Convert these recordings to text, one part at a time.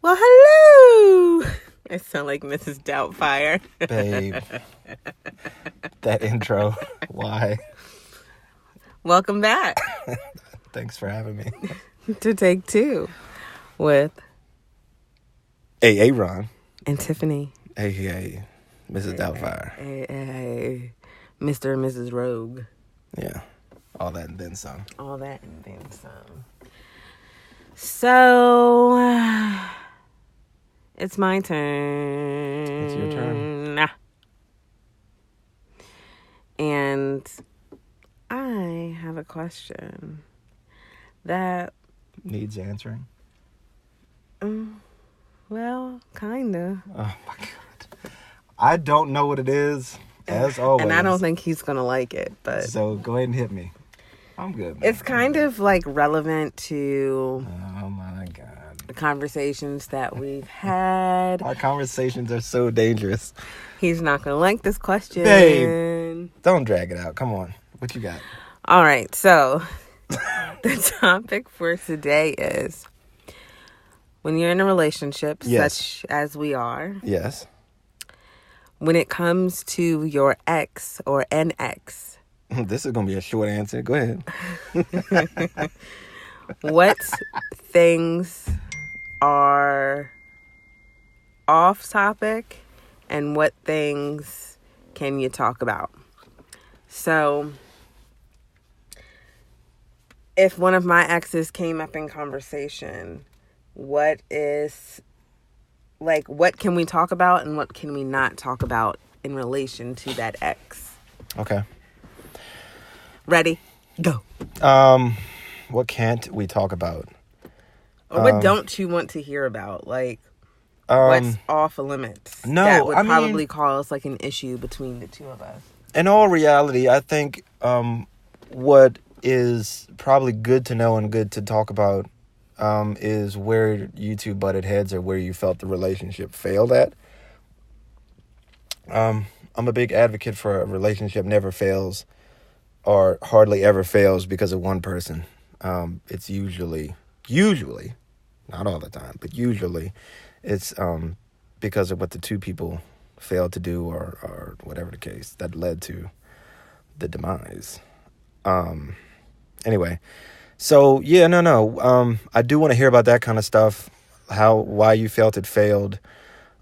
Well, hello. I sound like Mrs. Doubtfire. Babe. That intro. Why? Welcome back Thanks for having me. to TakeTew with Hey, Ron. and Tiffany. Hey, Mrs. Doubtfire. Hey, Mr. and Mrs. Rogue. Yeah. All that and then some. All that and then some. So, it's my turn. It's your turn. And I have a question that, Needs answering. well, kinda. Oh, my God. I don't know what it is, as always. And I don't think he's gonna like it, but So go ahead and hit me. I'm good, man. it's kind of like relevant to Oh, my God. the conversations that we've had. Our conversations are so dangerous. He's not gonna like this question. Babe. Don't drag it out. Come on. What you got? All right, so the topic for today is when you're in a relationship, Yes. such as we are, Yes. when it comes to your ex or an ex, This is going to be a short answer. Go ahead. what things are off topic and what things can you talk about? So, if one of my exes came up in conversation, what can we talk about and what can we not talk about in relation to that ex? Okay. Ready? Go. What can't we talk about? Or what don't you want to hear about? Like, what's off limits? no, that would I mean- probably cause like an issue between the two of us. In all reality, I think what is probably good to know and good to talk about is where you two butted heads or where you felt the relationship failed at. I'm a big advocate for a relationship never fails or hardly ever fails because of one person. It's usually, not all the time, but usually it's because of what the two people failed to do or whatever the case that led to the demise. Anyway, so yeah, no. I do want to hear about that kind of stuff. Why you felt it failed,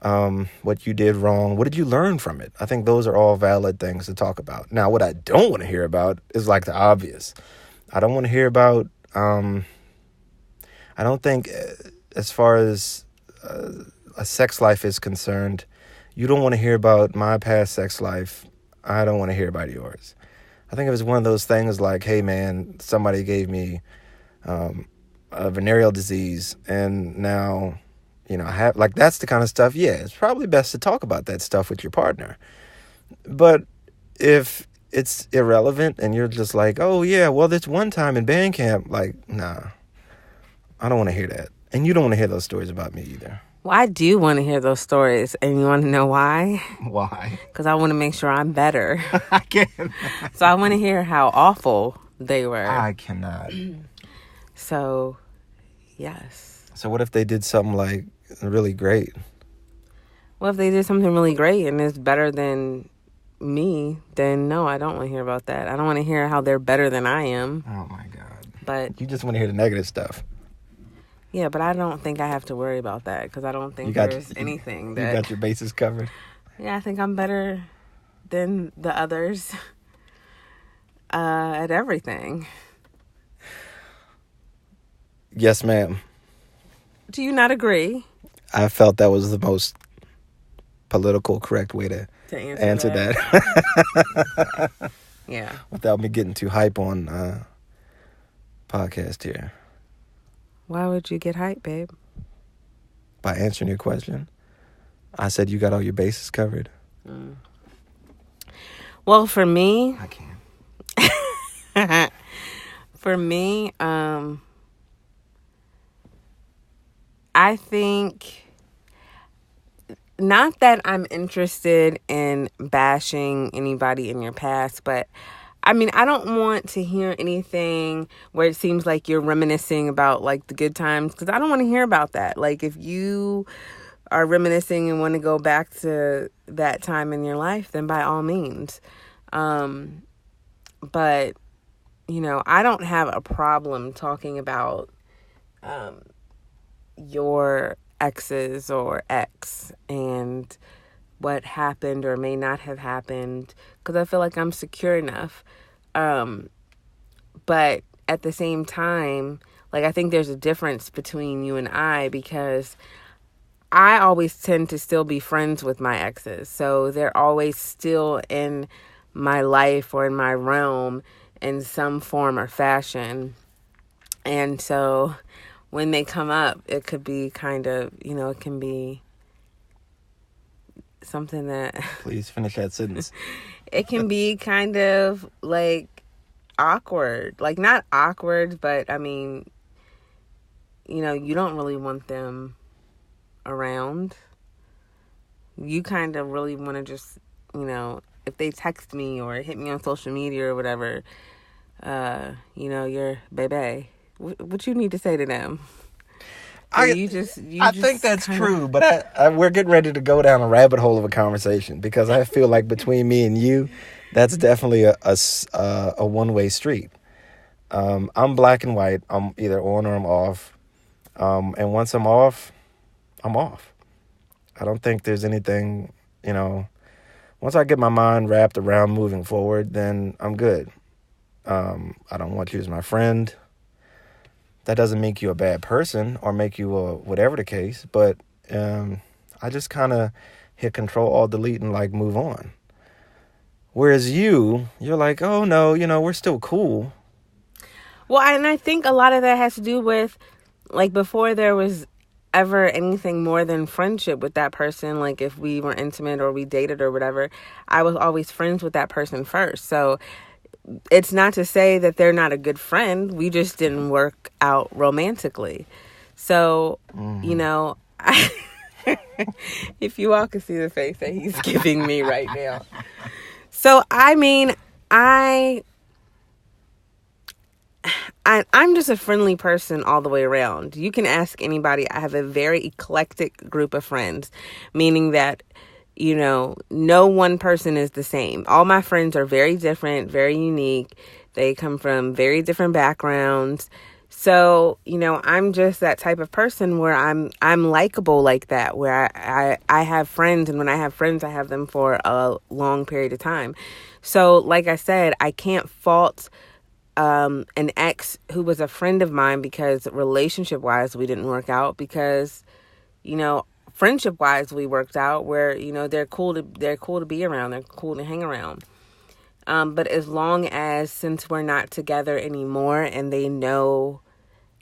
what you did wrong. What did you learn from it? I think those are all valid things to talk about. Now, what I don't want to hear about is like the obvious. I don't want to hear about, I don't think as far as a sex life is concerned, you don't want to hear about my past sex life. I don't want to hear about yours. I think it was one of those things like, hey, man, somebody gave me a venereal disease, and now, I have, like, that's the kind of stuff, yeah, it's probably best to talk about that stuff with your partner. But if it's irrelevant and you're just like, oh, yeah, well, this one time in band camp, like, nah, I don't want to hear that. And you don't want to hear those stories about me either. Well, I do want to hear those stories, and you want to know why? Why? Because I want to make sure I'm better. I can't. So I want to hear how awful they were. I cannot. So, yes. So what if they did something like really great? Well, if they did something really great and it's better than me, then no, I don't want to hear about that. I don't want to hear how they're better than I am. Oh, my God. But You just want to hear the negative stuff. yeah, but I don't think I have to worry about that because I don't think there's anything that... You got your bases covered? Yeah, I think I'm better than the others at everything. Yes, ma'am. Do you not agree? I felt that was the most political correct way to answer that. Yeah. Without me getting too hype on podcast here. Why would you get hyped, babe? By answering your question, I said you got all your bases covered. Well, for me... I can't. For me, I think not that I'm interested in bashing anybody in your past, but I mean, I don't want to hear anything where it seems like you're reminiscing about like the good times, because I don't want to hear about that. Like, if you are reminiscing and want to go back to that time in your life, then by all means. But, you know, I don't have a problem talking about your exes or ex and what happened or may not have happened, because I feel like I'm secure enough. But at the same time, like, I think there's a difference between you and I, because I always tend to still be friends with my exes. So they're always still in my life or in my realm in some form or fashion. And so when they come up, it could be kind of, you know, it can be something that... Please finish that sentence. It can be kind of like awkward. Like, not awkward, but I mean, you know, you don't really want them around. You kind of really want to just, you know, if they text me or hit me on social media or whatever, you know, your baby, what you need to say to them? I think that's true, but we're getting ready to go down a rabbit hole of a conversation, because I feel like between me and you, that's definitely a one-way street. I'm black and white. I'm either on or I'm off. And once I'm off, I'm off. I don't think there's anything, you know, once I get my mind wrapped around moving forward, then I'm good. I don't want you as my friend. That doesn't make you a bad person or make you whatever the case, but I just kind of hit Control Alt Delete and like move on. Whereas you're like, oh no, you know, we're still cool. Well, and I think a lot of that has to do with, like, before there was ever anything more than friendship with that person, like if we were intimate or we dated or whatever, I was always friends with that person first. So it's not to say that they're not a good friend. We just didn't work out romantically. So, you know, if you all could see the face that he's giving me right now. So, I mean, I'm just a friendly person all the way around. You can ask anybody. I have a very eclectic group of friends, meaning that, you know, no one person is the same. All my friends are very different, very unique. They come from very different backgrounds. So, you know, I'm just that type of person where I'm likable like that, where I have friends, and when I have friends, I have them for a long period of time. So, like I said, I can't fault an ex who was a friend of mine because relationship-wise we didn't work out, because, you know, friendship-wise we worked out where, you know, they're cool to be around, they're cool to hang around. But as long as, since we're not together anymore and they know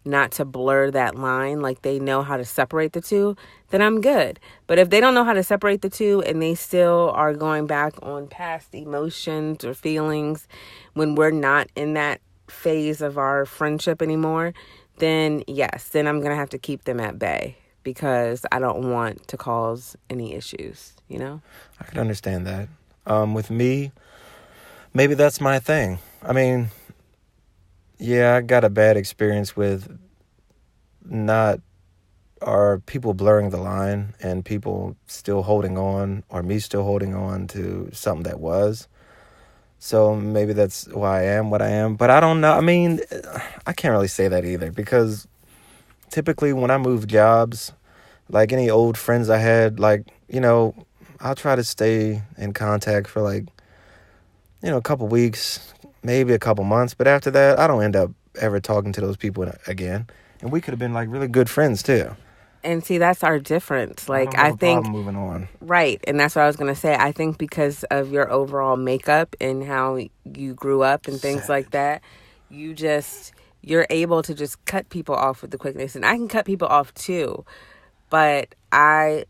not to blur that line, like they know how to separate the two, then I'm good. But if they don't know how to separate the two and they still are going back on past emotions or feelings when we're not in that phase of our friendship anymore, then yes, then I'm going to have to keep them at bay, because I don't want to cause any issues, you know? I can understand that. With me, maybe that's my thing. I mean, yeah, I got a bad experience with people blurring the line and people still holding on, or me still holding on to something that was. So maybe that's why I am what I am. But I don't know. I mean, I can't really say that either, because typically when I move jobs, like any old friends I had, like, you know, I'll try to stay in contact for like, you know, a couple weeks, maybe a couple months. But after that, I don't end up ever talking to those people again. And we could have been like really good friends too. And see, that's our difference. Like, I think moving on. Right. And that's what I was going to say. I think because of your overall makeup and how you grew up and things like that, you're able to just cut people off with the quickness. And I can cut people off too. But my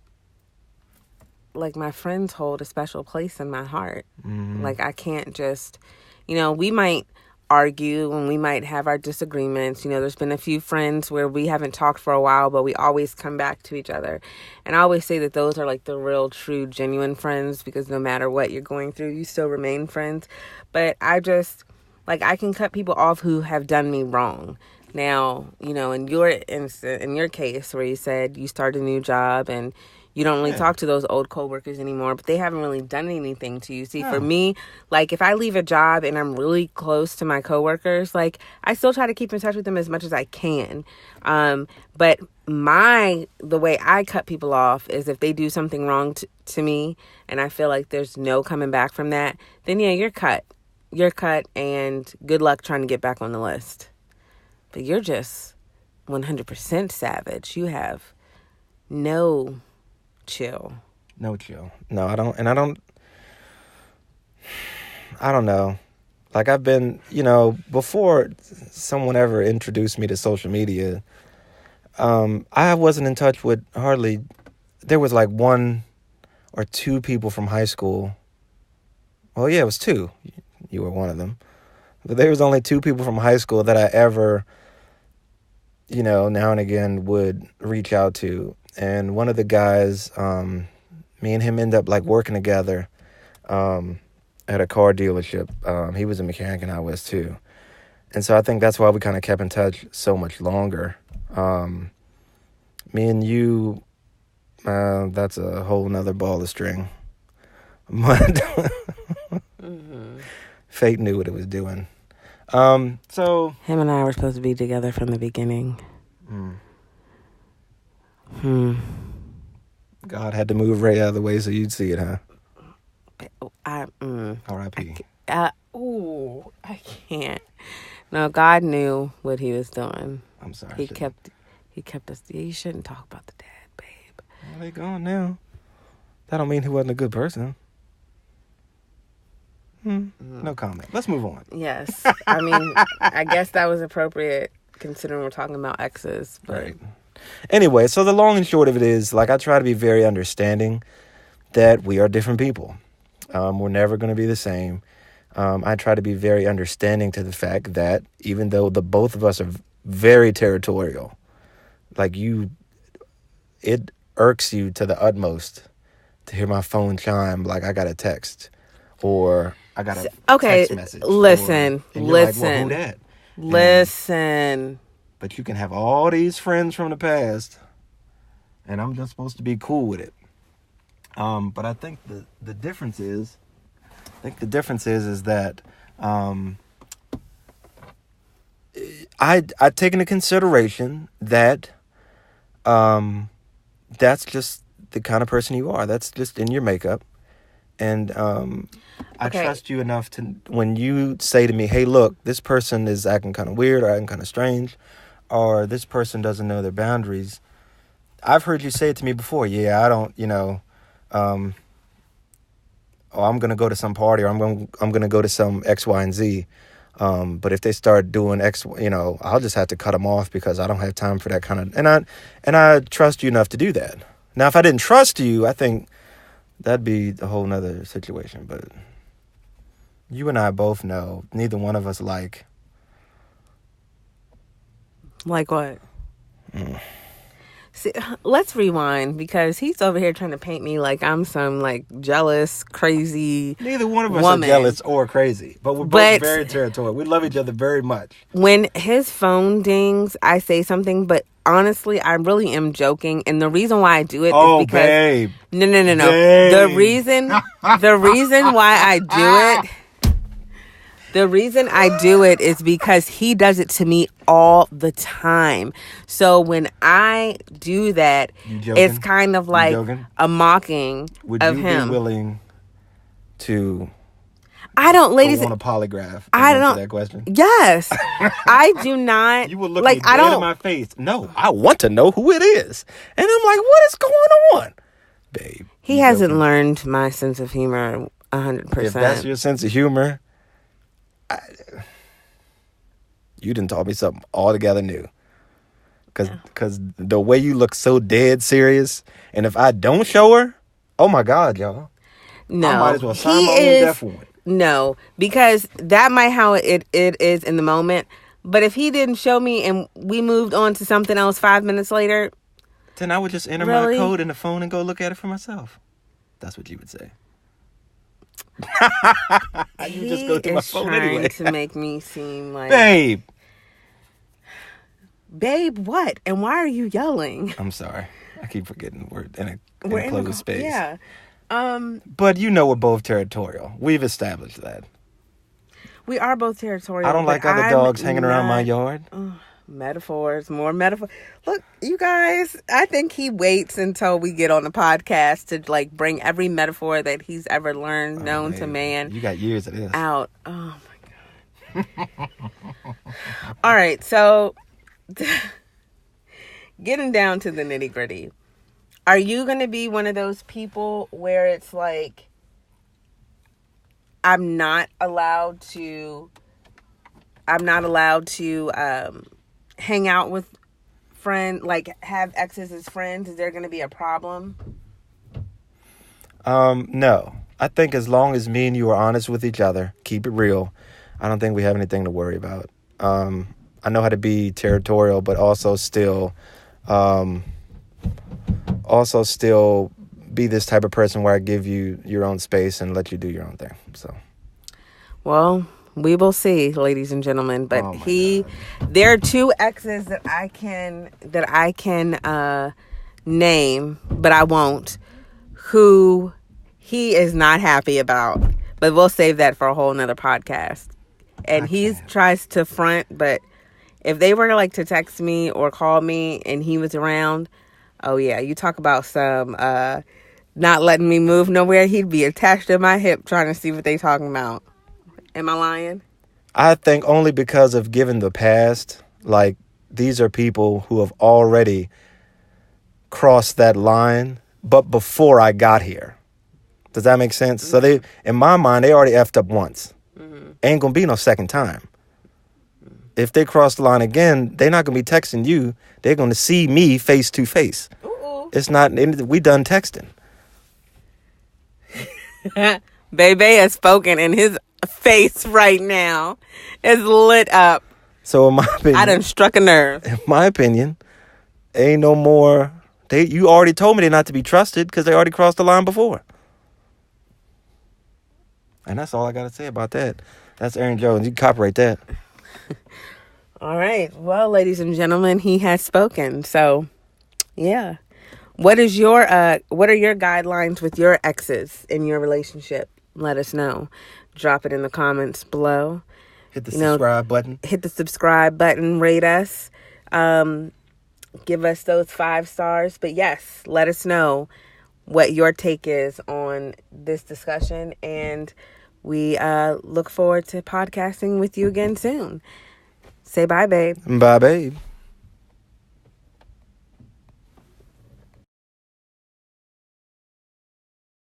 friends hold a special place in my heart. Mm-hmm. Like, I can't just, you know, we might argue and we might have our disagreements. You know, there's been a few friends where we haven't talked for a while, but we always come back to each other. And I always say that those are like the real, true, genuine friends, because no matter what you're going through, you still remain friends. But I just, like, I can cut people off who have done me wrong. Now, you know, in your case where you said you started a new job and you don't really talk to those old coworkers anymore, but they haven't really done anything to you. See, for me, like, if I leave a job and I'm really close to my coworkers, like, I still try to keep in touch with them as much as I can. But the way I cut people off is if they do something wrong to me and I feel like there's no coming back from that, then yeah, you're cut. You're cut, and good luck trying to get back on the list. But you're just 100% savage. You have no chill. No chill. No, I don't. And I don't know. Like, I've been, you know, before someone ever introduced me to social media, I wasn't in touch with hardly, there was like 1 or 2 people from high school. Well, yeah, it was 2. You were one of them. But there was only 2 people from high school that I ever, you know, now and again would reach out to. And one of the guys, me and him end up like working together at a car dealership. He was a mechanic and I was too. And so I think that's why we kind of kept in touch so much longer. Me and you, that's a whole nother ball of string. But fate knew what it was doing. So him and I were supposed to be together from the beginning. God had to move Ray out of the way so you'd see it, huh? R.I.P. I can't. No, God knew what he was doing. I'm sorry. He kept us. You shouldn't talk about the dad, babe. Well, they gone now. That don't mean he wasn't a good person. No comment. Let's move on. Yes. I mean, I guess that was appropriate considering we're talking about exes. But. Right. Anyway, so the long and short of it is, like, I try to be very understanding that we are different people. We're never going to be the same. I try to be very understanding to the fact that even though the both of us are very territorial, like, it irks you to the utmost to hear my phone chime like I got a text or I got a text message. Listen. Like, well, who that? Listen. But you can have all these friends from the past, and I'm just supposed to be cool with it. But I think the difference is, that I take into consideration that that's just the kind of person you are. That's just in your makeup. And I trust you enough to, when you say to me, hey, look, this person is acting kind of weird or acting kind of strange, or this person doesn't know their boundaries. I've heard you say it to me before. Yeah, I don't, I'm going to go to some party, or I'm going to go to some X, Y, and Z. But if they start doing X, I'll just have to cut them off because I don't have time for that kind of, and I trust you enough to do that. Now, if I didn't trust you, I think that'd be a whole nother situation. But you and I both know neither one of us like what? See, let's rewind, because he's over here trying to paint me like I'm some like jealous, crazy Neither one of us woman. are jealous or crazy, but we're both very territorial. We love each other very much. When his phone dings, I say something, but honestly, I really am joking. And the reason why I do it is because... babe. No. Babe. The reason why I do it... The reason I do it is because he does it to me all the time. So when I do that, it's kind of like a mocking of him. Would you be willing to... I don't, ladies... want a polygraph? I don't... Answer that question? Yes. I do not... You would look me dead in my face. No, I want to know who it is. And I'm like, what is going on? Babe. He hasn't learned my sense of humor 100%. If that's your sense of humor... you done taught me something altogether new. Because the way you look so dead serious, and if I don't show her, oh my God, y'all. No. I might as well sign my own death warrant. No, because that might how it is in the moment. But if he didn't show me and we moved on to something else 5 minutes later, then I would just enter really? my code in the phone and go look at it for myself. That's what you would say. You just go through my phone anyway. He's trying to make me seem like... Babe, what? And why are you yelling? I'm sorry. I keep forgetting we're in a closed space. Yeah. But you know we're both territorial. We've established that. We are both territorial. I don't like other dogs hanging around my yard. Metaphors, more metaphors. Look, you guys, I think he waits until we get on the podcast to like bring every metaphor that he's ever learned, known to man. You got years of this. Out. Oh my God. All right, so getting down to the nitty gritty. Are you going to be one of those people where it's like, I'm not allowed to hang out with friends, like have exes as friends? Is there going to be a problem? No. I think as long as me and you are honest with each other, keep it real, I don't think we have anything to worry about. I know how to be territorial, but also still be this type of person where I give you your own space and let you do your own thing. So, well, we will see, ladies and gentlemen. But there are two exes that I can name, but I won't, who he is not happy about. But we'll save that for a whole nother podcast. And he tries to front, but if they were like to text me or call me and he was around, oh yeah, you talk about some not letting me move nowhere, he'd be attached to my hip trying to see what they talking about. Am I lying? I think only because of given the past, like these are people who have already crossed that line, but before I got here. Does that make sense? Mm-hmm. So they, in my mind, they already effed up once. Mm-hmm. Ain't gonna be no second time. If they cross the line again, they're not gonna be texting you. They're gonna see me face to face. It's not. We done texting. Bebe has spoken, and his face right now is lit up. So in my opinion, I done struck a nerve. In my opinion, ain't no more. You already told me they're not to be trusted because they already crossed the line before. And that's all I gotta say about that. That's Aaron Jones. You can copyright that. All right. Well, ladies and gentlemen, he has spoken. So, yeah. What are your guidelines with your exes in your relationship? Let us know. Drop it in the comments below. Hit the subscribe button. Hit the subscribe button. Rate us. Give us those 5 stars. But yes, let us know what your take is on this discussion. And we look forward to podcasting with you again soon. Say bye, babe. Bye, babe.